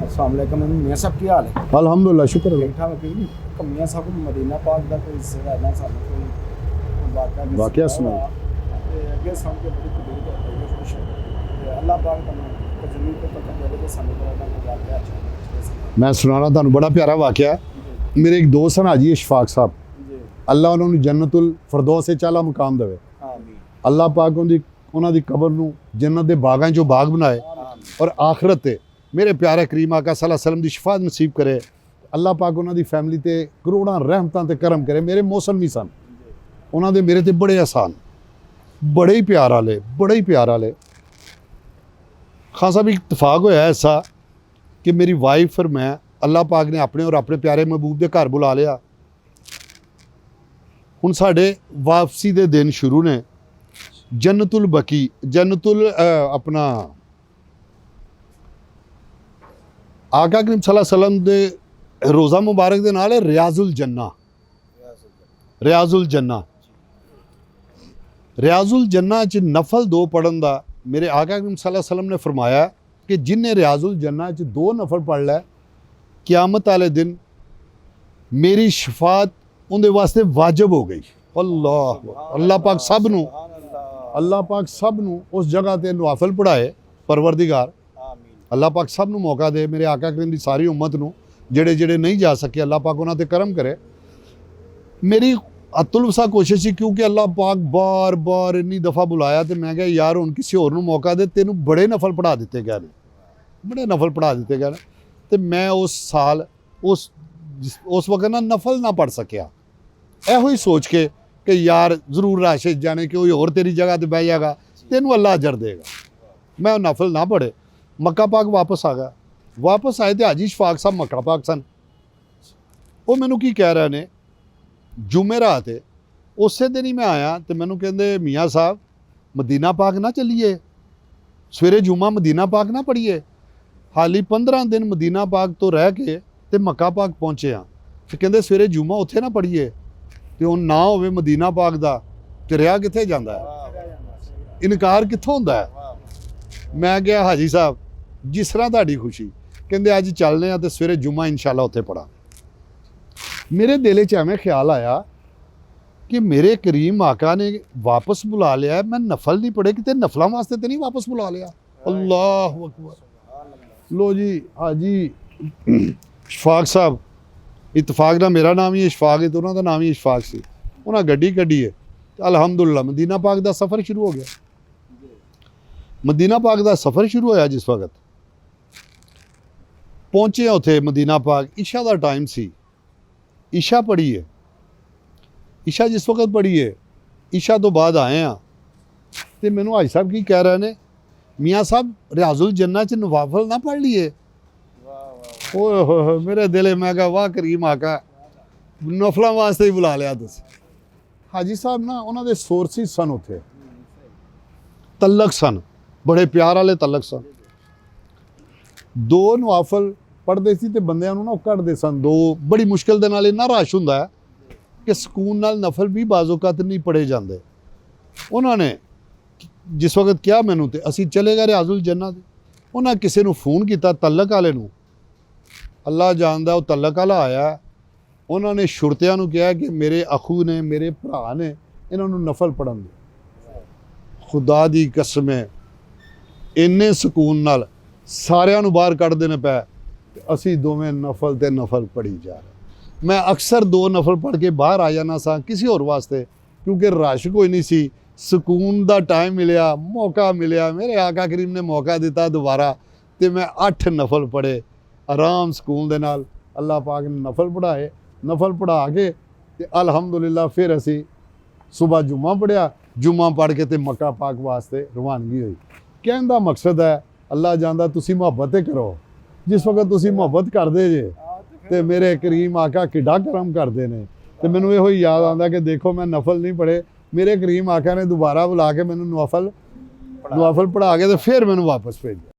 अस्सलाम वालेकुम मियां साहब की हाल है? अल्हम्दुलिल्लाह शुक्र है। ठीक ठाक है जी। मियां साहब को मदीना पाक दा कोई हिस्सा ना सानू कोई वाकया सुनाओ। ते अगे सुन के बड़ी तकलीफ होई है खुश है ते अल्लाह पाक तन्नू को जमीन पे पकड़ दे के सानू बड़ा वाकया अच्छा मैं सुनाना तुहानू बड़ा प्यारा वाकया। मेरे एक दोस्त हैं हाजी इशफाक साहब, जी अल्लाह उन्होंने जन्नतुल फरदौस से चाला मुकाम देवे। आमीन अल्लाह पाक उन्होंने कबर नू जन्नत के बागां चों बाग बनाए और आखिरत ते मेरे प्यारे करीम आका सल्लल्लाहु अलैहि वसल्लम की शफात नसीब करे। अल्लाह पाक उन्होंने फैमिली ते करोड़ां रहमतां ते करम करे। मेरे मौसम भी सन उन्होंने मेरे ते बड़े आसान, बड़े ही प्यार वाले, बड़े ही प्यार वाले। खान साहब इतफाक होया ऐसा कि मेरी वाइफ और मैं अल्लाह पाक ने अपने और अपने प्यारे महबूब के घर बुला लिया। हुण साडे वापसी दे दिन शुरू ने। जन्नतुल बकी जन्नतुल अपना आका करीम सल्लल्लाहु अलैहि वसल्लम दे रोज़ा मुबारक दे नाल रियाजुल जन्ना, रियाजुल जन्ना, रियाजुल जन्ना च नफल दो पढ़न दा मेरे आका करीम सल्लल्लाहु अलैहि वसल्लम ने फरमाया कि जिन्हें रियाजुल जन्ना च दो नफल पढ़ लै क़यामत वाले दिन मेरी शफात उनके वास्ते वाजिब हो गई। अल्लाह पाक सब नू, अल्लाह पाक सब नू उस जगह ते नवाफल पढ़ाए। परवरदिगार अल्लाह पाक सब नू मौका दे। मेरे आका करीम दी सारी उम्मत नू जेड़े जेड़े नहीं जा सके अल्लाह पाक उन्हां ते करम करे। मेरी अतुल वसा कोशिश ही, क्योंकि अल्लाह पाक बार बार इन्नी दफ़ा बुलाया तो मैं कहा यार हुण किसी होर नू मौका दे, तेनू बड़े नफल पढ़ा दिते गए ने, बड़े नफल पढ़ा दिते गए ने। तो मैं उस साल उस वक्त ना नफल ना पढ़ सकिया, एहो ही सोच के कि यार जरूर राशिद जाने कि कोई और तेरी जगह ते बह जाएगा, तेनू अल्लाह अजर देगा। मैं नफल ना पढ़े, मक्का पाक वापस आ गया। वापस आए तो हाजी इशफाक साहब मक्का पाक सन। वो मैनू की कह रहे ने जुमेरात है, उस दिन ही मैं आया तो मैनू कहते मियाँ साहब मदीना पाक ना चलीए, सवेरे जुम्मा मदीना पाक ना पढ़िए। हाली 15 दिन मदीना पाक तो रह के ते मक्का पाक पहुँचे हाँ, तो कहते सवेरे जुम्मा उत्थे ना पढ़िए। तो हुण ना होवे मदीना पाक दा ते रहा कित्थे जांदा है, इनकार कित्थों हुंदा है। मैं गया हाजी साहब जिस तरह तुहाडी खुशी, कहते अज चलने आ तो सवेरे जुम्मा इंशाअल्लाह उत्थे पढ़ा। मेरे दिल च एवें ख्याल आया कि मेरे करीम आका ने वापस बुला लिया, मैं नफल नहीं पढ़े, कितने नफलों वास्ते तो नहीं वापस बुला लिया। अल्लाह अकबर। लो जी हाजी इशफाक साहब, इतफाक ना मेरा नाम ही इशफाक है तो उन्होंने नाम ही इशफाक सी, उन्हें गड्डी कड्डी है। अलहमदुलिल्लाह मदीना पाक का सफ़र शुरू हो गया। मदीना पाक का सफ़र शुरू होया जिस वक्त पहुँचे उत्थे मदीना पाक, ईशा का टाइम सी। ईशा पढ़ी है, ईशा जिस वक्त पढ़ी है, ईशा तो बाद आए हैं तो मैनू हाजी साहब की कह रहे ने मियाँ साहब रियाजुल जन्ना च नवाफल ना पढ़ लिए। ओए होए मेरे दिले, मैं कहा वाह करीम आका नफलों वास्ते ही बुला लिया तुस। हाजी साहब ना उन्होंने सोर्सिस सन उत्थे, तलक सन, बड़े प्यार वाले तलक सन। दो नवाफल पढ़ते सी ते बंदियां नूं ना कढ़दे सन दो, बड़ी मुश्किल दे नाल इन्ना रश हुंदा है कि सकून नाल नफल भी बाज़ौकात नहीं पढ़े जाते। उन्होंने जिस वक्त क्या मैनू तो असी चले गए रियाजुल जन्ना ते उन्हें किसी नूं फोन किया तलक वाले नूं, अल्लाह जानदा वो तलक वाला आया। उन्होंने शुरतियां नूं कहा कि मेरे अखू ने, मेरे भरा ने, इन्हों नफल पढ़न दे। खुदा दी कसम है इन्ने सकून नाल सारिਆਂ ਨੂੰ बाहर कढ़ देने पै, असी दोवें नफल ते नफल पढ़ी जा रहे। मैं अक्सर दो नफल पढ़ के बाहर आ जाना सा किसी होर वास्ते, क्योंकि रश कोई नहीं सी, सकून दा टाइम मिलिया, मौका मिलिया, मेरे आका करीम ने मौका दिता दोबारा, तो मैं 8 नफल पढ़े आराम सकून दे नाल। अल्लाह पाक ने नफल पढ़ाए, नफल पढ़ा के ते अल्हम्दुलिल्लाह फिर असी सुबह जुम्मा पढ़िया, जुम्मा पढ़ के ते मक्का पाक वास्ते रवानगी हुई। कहने का मकसद है अल्लाह जानदा तुसी मुहब्बत करो, जिस वक्त तुसी मुहब्बत करदे जे ते मेरे करीम आका किड्डा करम करते हैं। तो मैनू यो याद आता कि देखो मैं नफल नहीं पढ़े, मेरे करीम आका ने दोबारा बुला के मैनू नफल पढ़ा के तो फिर मैनू वापस भेजा।